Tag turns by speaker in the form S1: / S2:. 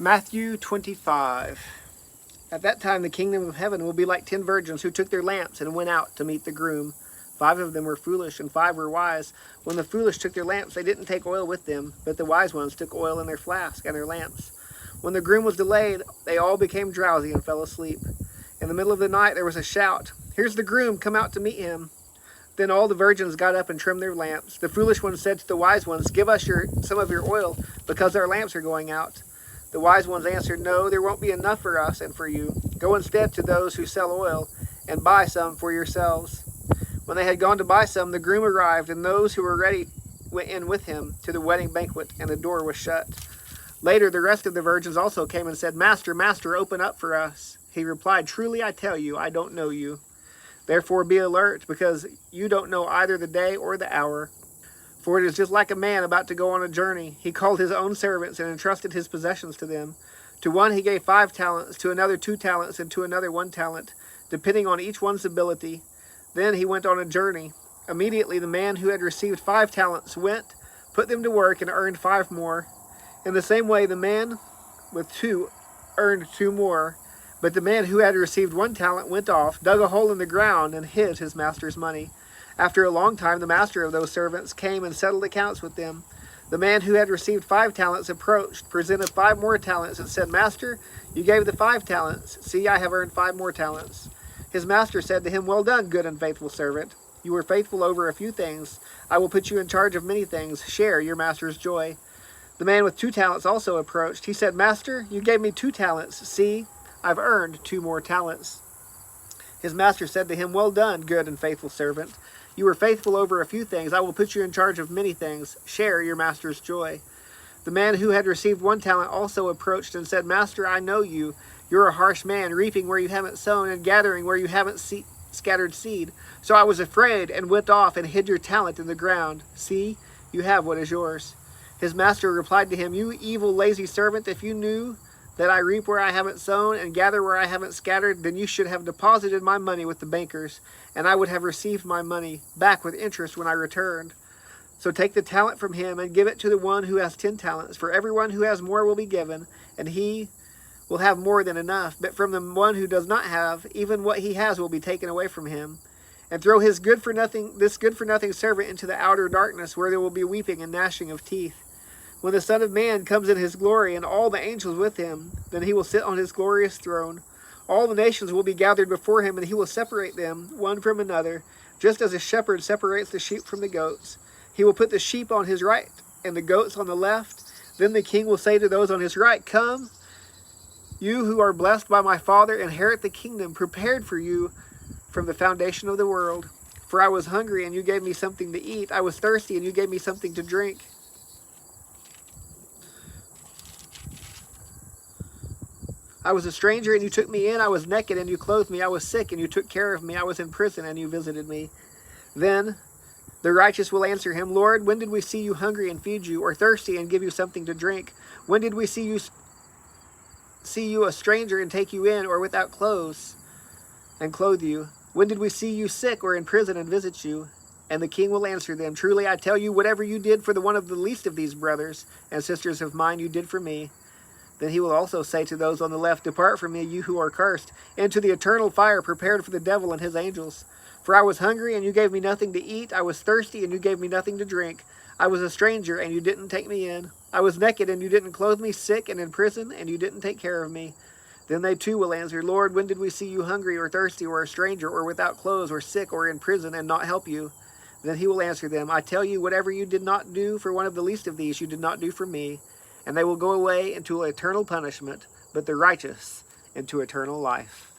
S1: Matthew 25. At that time the kingdom of heaven will be like 10 virgins who took their lamps and went out to meet the groom. 5 of them were foolish and 5 were wise. When the foolish took their lamps, they didn't take oil with them, but the wise ones took oil in their flask and their lamps. When the groom was delayed, they all became drowsy and fell asleep. In the middle of the night there was a shout, "Here's the groom, come out to meet him." Then all the virgins got up and trimmed their lamps. The foolish ones said to the wise ones, "Give us some of your oil, because our lamps are going out." The wise ones answered, "No, there won't be enough for us and for you. Go instead to those who sell oil and buy some for yourselves." When they had gone to buy some, the groom arrived, and those who were ready went in with him to the wedding banquet, and the door was shut. Later, the rest of the virgins also came and said, "Master, Master, open up for us." He replied, "Truly I tell you, I don't know you. Therefore be alert, because you don't know either the day or the hour. For it is just like a man about to go on a journey. He called his own servants and entrusted his possessions to them. To one he gave 5 talents, to another 2 talents, and to another 1 talent, depending on each one's ability. Then he went on a journey. Immediately the man who had received 5 talents went, put them to work, and earned 5 more. In the same way the man with 2 earned 2 more. But the man who had received 1 talent went off, dug a hole in the ground, and hid his master's money. After a long time, the master of those servants came and settled accounts with them. The man who had received 5 talents approached, presented 5 more talents, and said, "Master, you gave the 5 talents. See, I have earned 5 more talents." His master said to him, "Well done, good and faithful servant. You were faithful over a few things. I will put you in charge of many things. Share your master's joy." The man with 2 talents also approached. He said, "Master, you gave me 2 talents. See, I've earned 2 more talents." His master said to him, "Well done, good and faithful servant. You were faithful over a few things. I will put you in charge of many things. Share your master's joy." The man who had received 1 talent also approached and said, "Master, I know you. You're a harsh man, reaping where you haven't sown and gathering where you haven't scattered seed. So I was afraid and went off and hid your talent in the ground. See, you have what is yours." His master replied to him, "You evil, lazy servant, if you knew that I reap where I haven't sown and gather where I haven't scattered, then you should have deposited my money with the bankers, and I would have received my money back with interest when I returned. So take the talent from him and give it to the one who has 10 talents. For everyone who has more will be given, and he will have more than enough. But from the one who does not have, even what he has will be taken away from him. And throw this good for nothing servant into the outer darkness, where there will be weeping and gnashing of teeth. When the Son of Man comes in his glory and all the angels with him, then he will sit on his glorious throne. All the nations will be gathered before him, and he will separate them one from another, just as a shepherd separates the sheep from the goats. He will put the sheep on his right and the goats on the left. Then the king will say to those on his right, "Come, you who are blessed by my Father, inherit the kingdom prepared for you from the foundation of the world. For I was hungry, and you gave me something to eat. I was thirsty, and you gave me something to drink. I was a stranger, and you took me in. I was naked, and you clothed me. I was sick, and you took care of me. I was in prison, and you visited me." Then the righteous will answer him, "Lord, when did we see you hungry and feed you, or thirsty and give you something to drink? When did we see you a stranger and take you in, or without clothes and clothe you? When did we see you sick or in prison and visit you?" And the king will answer them, "Truly I tell you, whatever you did for the one of the least of these brothers and sisters of mine, you did for me." Then he will also say to those on the left, "Depart from me, you who are cursed, into the eternal fire prepared for the devil and his angels. For I was hungry, and you gave me nothing to eat. I was thirsty, and you gave me nothing to drink. I was a stranger, and you didn't take me in. I was naked, and you didn't clothe me, sick and in prison, and you didn't take care of me." Then they too will answer, "Lord, when did we see you hungry or thirsty or a stranger or without clothes or sick or in prison and not help you?" Then he will answer them, "I tell you, whatever you did not do for one of the least of these, you did not do for me." And they will go away into eternal punishment, but the righteous into eternal life.